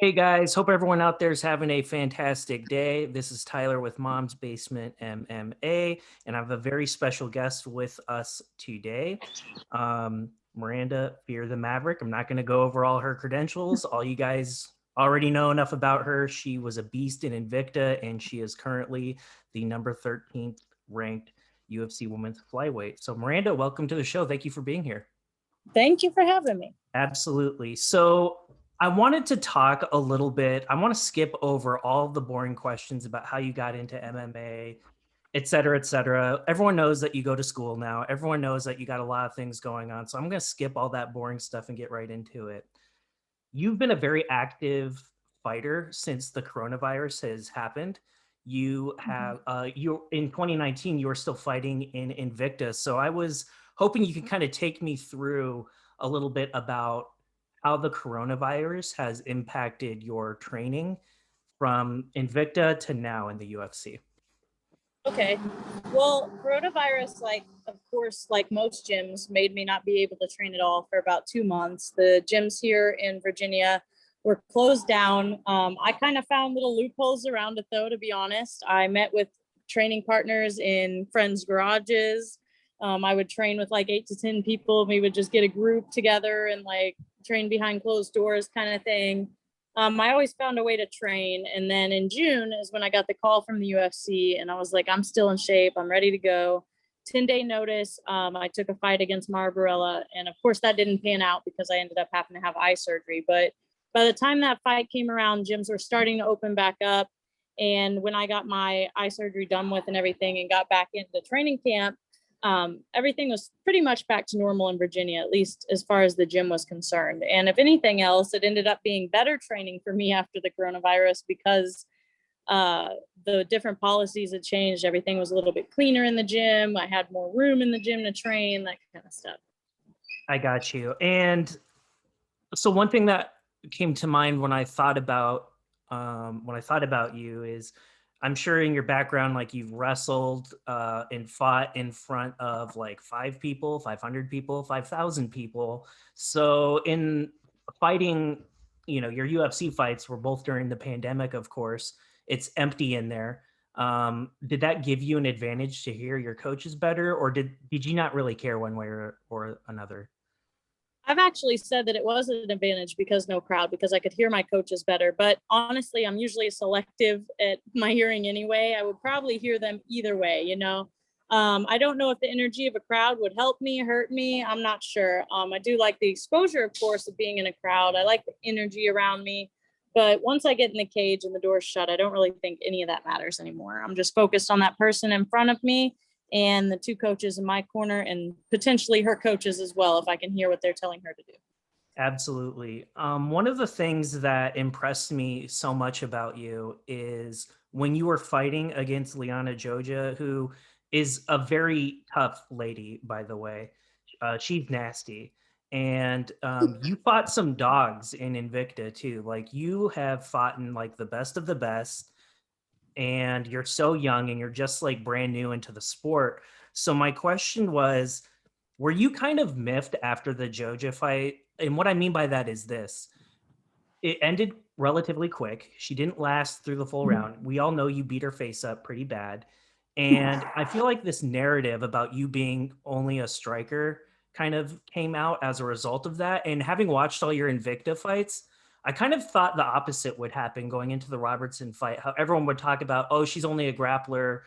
Hey guys, hope everyone out there is having a fantastic day. This is Tyler with Mom's Basement MMA, and I have a very special guest with us today. Miranda Fear the Maverick. I'm not going to go over all her credentials. All you guys already know enough about her. She was a beast in Invicta, and she is currently the number 13th ranked UFC Women's Flyweight. So, Miranda, welcome to the show. Thank you for being here. Thank you for having me. Absolutely. So I wanted to talk a little bit. I want to skip over all of the boring questions about how you got into MMA, et cetera, et cetera. Everyone knows that you go to school now. Everyone knows that you got a lot of things going on. So I'm going to skip all that boring stuff and get right into it. You've been a very active fighter since the coronavirus has happened. You have you in 2019 you were still fighting in Invicta. So I was hoping you could kind of take me through a little bit about how the coronavirus has impacted your training from Invicta to now in the UFC. Okay. Well, coronavirus, of course, like most gyms, made me not be able to train at all for about 2 months. The gyms here in Virginia were closed down. I kind of found little loopholes around it, though, to be honest. I met with training partners in friends' garages. I would train with like 8 to 10 people. We would just get a group together and like train behind closed doors kind of thing. I always found a way to train. And then in June is when I got the call from the UFC, and I was like, I'm still in shape. I'm ready to go. 10-day notice. I took a fight against Barber. And of course, that didn't pan out because I ended up having to have eye surgery. But by the time that fight came around, gyms were starting to open back up. And when I got my eye surgery done with and everything and got back into the training camp, everything was pretty much back to normal in Virginia, at least as far as the gym was concerned. And if anything else, it ended up being better training for me after the coronavirus because the different policies had changed. Everything was a little bit cleaner in the gym. I had more room in the gym to train, that kind of stuff. I got you. And so one thing that came to mind when I thought about you is I'm sure in your background, like you've wrestled and fought in front of like 5 people, 500 people, 5,000 people. So in fighting, your UFC fights were both during the pandemic, of course. It's empty in there. Did that give you an advantage to hear your coaches better, or did you not really care one way or another? I've actually said that it was an advantage because no crowd, because I could hear my coaches better. But honestly, I'm usually selective at my hearing anyway. I would probably hear them either way. I don't know if the energy of a crowd would help me, hurt me. I'm not sure. I do like the exposure, of course, of being in a crowd. I like the energy around me. But once I get in the cage and the door's shut, I don't really think any of that matters anymore. I'm just focused on that person in front of me and the 2 coaches in my corner and potentially her coaches as well, if I can hear what they're telling her to do. Absolutely. One of the things that impressed me so much about you is when you were fighting against Liana Joja, who is a very tough lady, by the way. She's nasty. And you fought some dogs in Invicta too. Like you have fought in like the best of the best, and you're so young and you're just like brand new into the sport. So my question was, were you kind of miffed after the Joja fight? And what I mean by that is this. It ended relatively quick. She didn't last through the full round. We all know you beat her face up pretty bad. And I feel like this narrative about you being only a striker kind of came out as a result of that. And having watched all your Invicta fights, I kind of thought the opposite would happen going into the Robertson fight. How everyone would talk about, oh, she's only a grappler,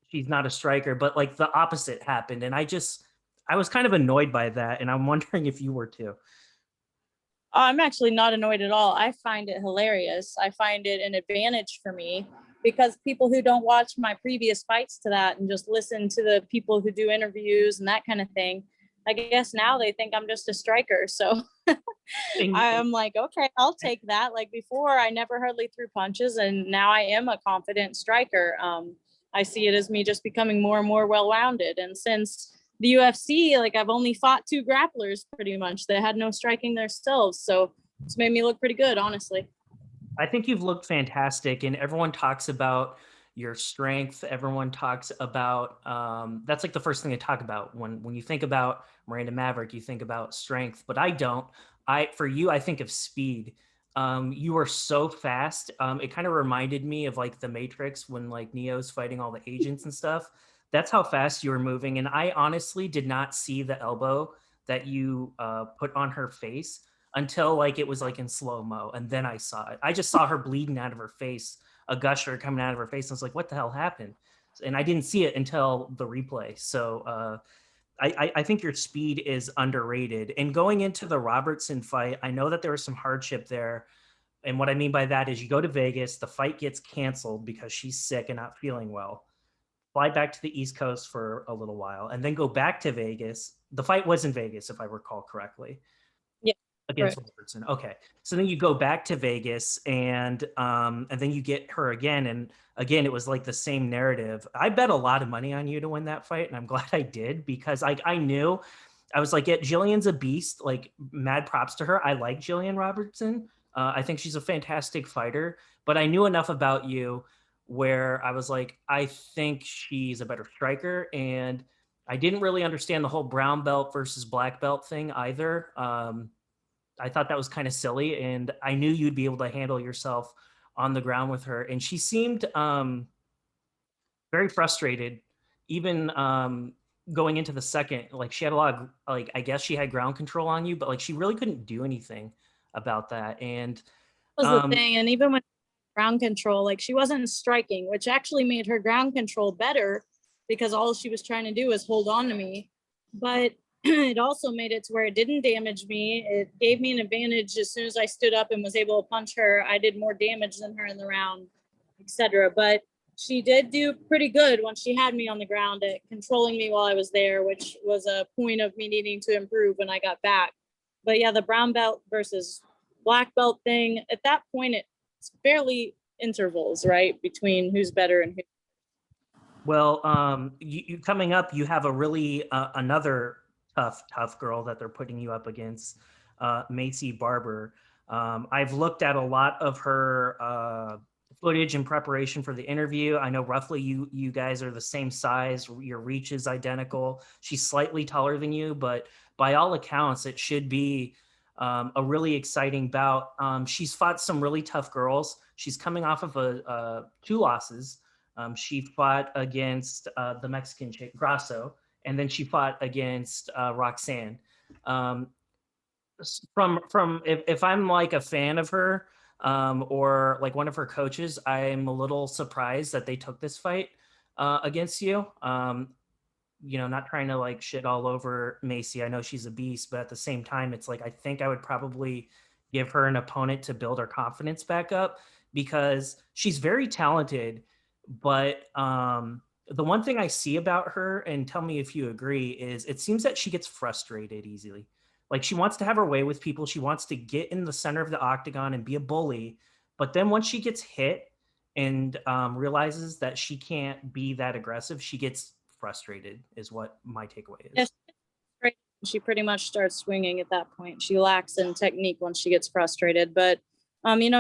she's not a striker, but like the opposite happened. And I was kind of annoyed by that. And I'm wondering if you were too. I'm actually not annoyed at all. I find it hilarious. I find it an advantage for me because people who don't watch my previous fights to that and just listen to the people who do interviews and that kind of thing, I guess now they think I'm just a striker. So And, I'm like, okay, I'll take that. Like before, I never hardly threw punches, and now I am a confident striker. I see it as me just becoming more and more well-rounded. And since the UFC, like I've only fought 2 grapplers pretty much that had no striking themselves, so it's made me look pretty good, honestly. I think you've looked fantastic, and everyone talks about your strength. Everyone talks about that's like the first thing they talk about when you think about Miranda Maverick. You think about strength, but I don't. For you, I think of speed. You were so fast. It kind of reminded me of like the Matrix when like Neo's fighting all the agents and stuff. That's how fast you were moving. And I honestly did not see the elbow that you put on her face until like it was like in slow mo. And then I saw it. I just saw her bleeding out of her face, a gusher coming out of her face. And I was like, what the hell happened? And I didn't see it until the replay. So I think your speed is underrated. And going into the Robertson fight, I know that there was some hardship there. And what I mean by that is you go to Vegas, the fight gets canceled because she's sick and not feeling well. Fly back to the East Coast for a little while, and then go back to Vegas. The fight was in Vegas, if I recall correctly, Yeah, against correct. Robertson. Okay, so then you go back to Vegas, and then you get her again, and again it was like the same narrative. I bet a lot of money on you to win that fight, and I'm glad I did because I knew I was like, yeah, Jillian's a beast. Like, mad props to her. I like Jillian Robertson. I think she's a fantastic fighter, but I knew enough about you where I was like, I think she's a better striker, and I didn't really understand the whole brown belt versus black belt thing either. I thought that was kind of silly, and I knew you'd be able to handle yourself on the ground with her. And she seemed very frustrated, even going into the second. Like she had a lot of like I guess she had ground control on you, but like she really couldn't do anything about that. And That was the um, thing. And even when ground control, like she wasn't striking, which actually made her ground control better because all she was trying to do was hold on to me. But it also made it to where it didn't damage me. It gave me an advantage as soon as I stood up and was able to punch her. I did more damage than her in the round, etc. But she did do pretty good when she had me on the ground at controlling me while I was there, which was a point of me needing to improve when I got back. But yeah, the brown belt versus black belt thing, at that point, it's barely intervals, right? Between who's better and who. well, you coming up, you have a really another tough girl that they're putting you up against, Maycee Barber. I've looked at a lot of her footage in preparation for the interview. I know roughly you guys are the same size. Your reach is identical. She's slightly taller than you, but by all accounts, it should be a really exciting bout. She's fought some really tough girls. She's coming off of two losses. She fought against the Mexican chick Grasso, and then she fought against Roxanne. Um, from if I'm like a fan of her or like one of her coaches, I'm a little surprised that they took this fight against you. Not trying to like shit all over Maycee. I know she's a beast, but at the same time, it's like I think I would probably give her an opponent to build her confidence back up because she's very talented. But the one thing I see about her, and tell me if you agree, is it seems that she gets frustrated easily. Like she wants to have her way with people. She wants to get in the center of the octagon and be a bully. But then once she gets hit and realizes that she can't be that aggressive, she gets frustrated, is what my takeaway is. Yes, she pretty much starts swinging at that point. She lacks in technique once she gets frustrated. But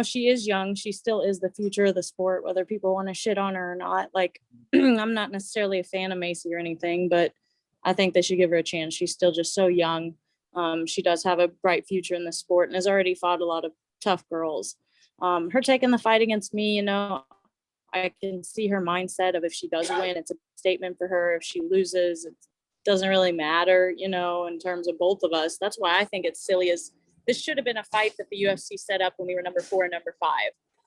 she is young. She still is the future of the sport, whether people want to shit on her or not. Like, I'm not necessarily a fan of Maycee or anything, but I think they should give her a chance. She's still just so young. She does have a bright future in the sport and has already fought a lot of tough girls. Her taking the fight against me, I can see her mindset of if she does win, it's a statement for her. If she loses, it doesn't really matter, in terms of both of us. That's why I think it's silly as this should have been a fight that the UFC set up when we were number 4 and number 5.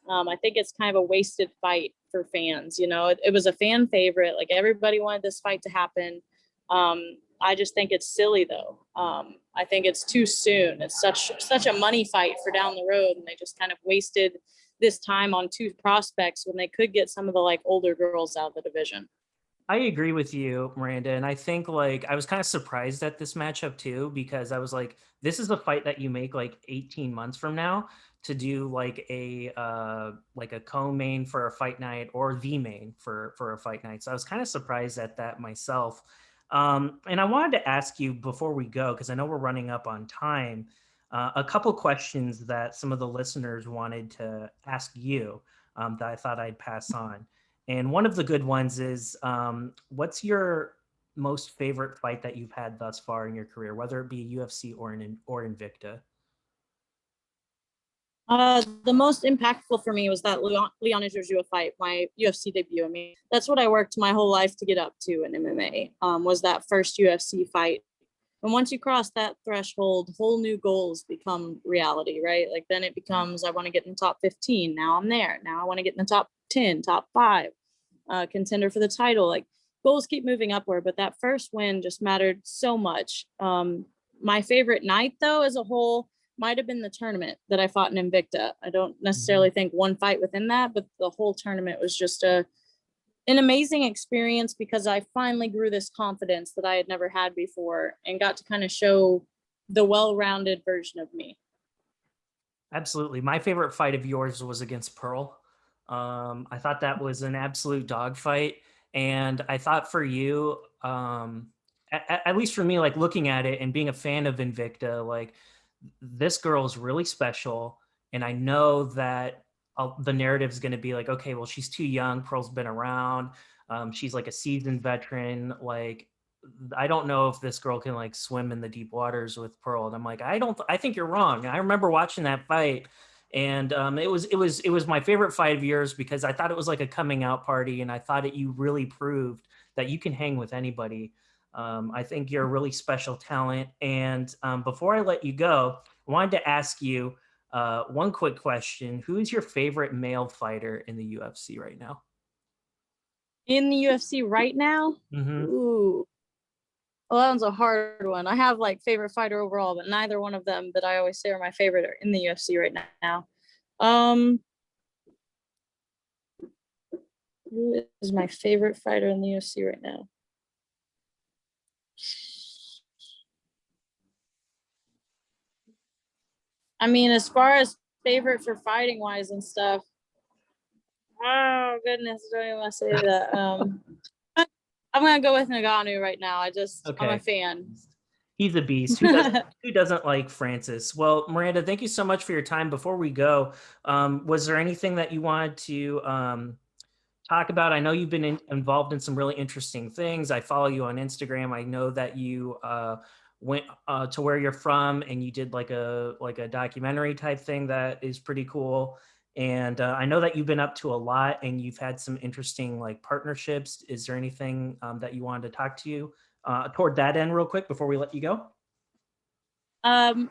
I think it's kind of a wasted fight for fans. It was a fan favorite. Like everybody wanted this fight to happen. I just think it's silly though. I think it's too soon. It's such a money fight for down the road, and they just kind of wasted this time on two prospects when they could get some of the like older girls out of the division. I agree with you, Miranda. And I think like I was kind of surprised at this matchup too, because I was like, this is a fight that you make like 18 months from now to do like a co-main for a fight night or the main for a fight night. So I was kind of surprised at that myself. And I wanted to ask you before we go, because I know we're running up on time, a couple questions that some of the listeners wanted to ask you that I thought I'd pass on. And one of the good ones is what's your most favorite fight that you've had thus far in your career, whether it be UFC or Invicta? The most impactful for me was that Liana Jojua fight, my UFC debut. I mean, that's what I worked my whole life to get up to in MMA, was that first UFC fight. And once you cross that threshold, whole new goals become reality, right? Like then it becomes, I want to get in the top 15. Now I'm there. Now I want to get in the top 10, top 5, contender for the title. Like goals keep moving upward, but that first win just mattered so much. My favorite night, though, as a whole, might have been the tournament that I fought in Invicta. I don't necessarily think one fight within that, but the whole tournament was just an amazing experience because I finally grew this confidence that I had never had before and got to kind of show the well-rounded version of me. Absolutely. My favorite fight of yours was against Pearl. I thought that was an absolute dogfight. And I thought for you, at least for me, like looking at it and being a fan of Invicta, like this girl is really special. And I know that the narrative is going to be like, okay, well, she's too young. Pearl's been around. She's like a seasoned veteran. Like, I don't know if this girl can like swim in the deep waters with Pearl. And I'm like, I think you're wrong. I remember watching that fight, and it was my favorite fight of yours because I thought it was like a coming out party, and I thought you really proved that you can hang with anybody. I think you're a really special talent. And before I let you go, I wanted to ask you one quick question. Who is your favorite male fighter in the UFC right now? In the UFC right now? Mm-hmm. Ooh. Well, that one's a hard one. I have like favorite fighter overall, but neither one of them that I always say are my favorite are in the UFC right now. Who is my favorite fighter in the UFC right now? I mean, as far as favorite for fighting wise and stuff, oh goodness, don't even want to say that. I'm gonna go with Nagano right now. I'm a fan. He's a beast. Who doesn't like Francis? Well, Miranda, thank you so much for your time. Before we go, was there anything that you wanted to talk about? I know you've been involved in some really interesting things. I follow you on Instagram. I know that you went to where you're from and you did like a documentary type thing that is pretty cool. And I know that you've been up to a lot and you've had some interesting like partnerships. Is there anything that you wanted to talk to you toward that end real quick before we let you go?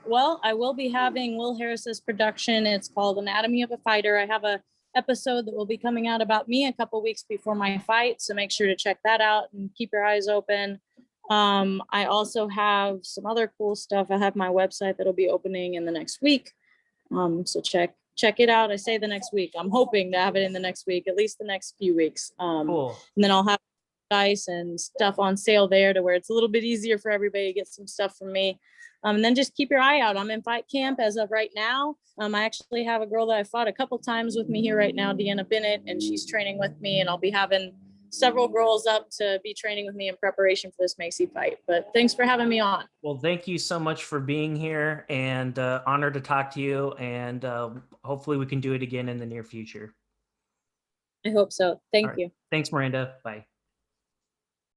Well, I will be having Will Harris's production. It's called Anatomy of a Fighter. I have a episode that will be coming out about me a couple weeks before my fight, so make sure to check that out and keep your eyes open. I also have some other cool stuff. I have my website that'll be opening in the next week. So check it out. I say the next week. I'm hoping to have it in the next week, at least the next few weeks. Cool. And then I'll have dice and stuff on sale there to where it's a little bit easier for everybody to get some stuff from me. And then just keep your eye out. I'm in fight camp as of right now. I actually have a girl that I fought a couple times with me here right now, Deanna Bennett, and she's training with me, and I'll be having several girls up to be training with me in preparation for this Maycee fight. But thanks for having me on. Well, thank you so much for being here, and honored to talk to you, and hopefully we can do it again in the near future. I hope so. Thank you. Thanks, Miranda. Bye.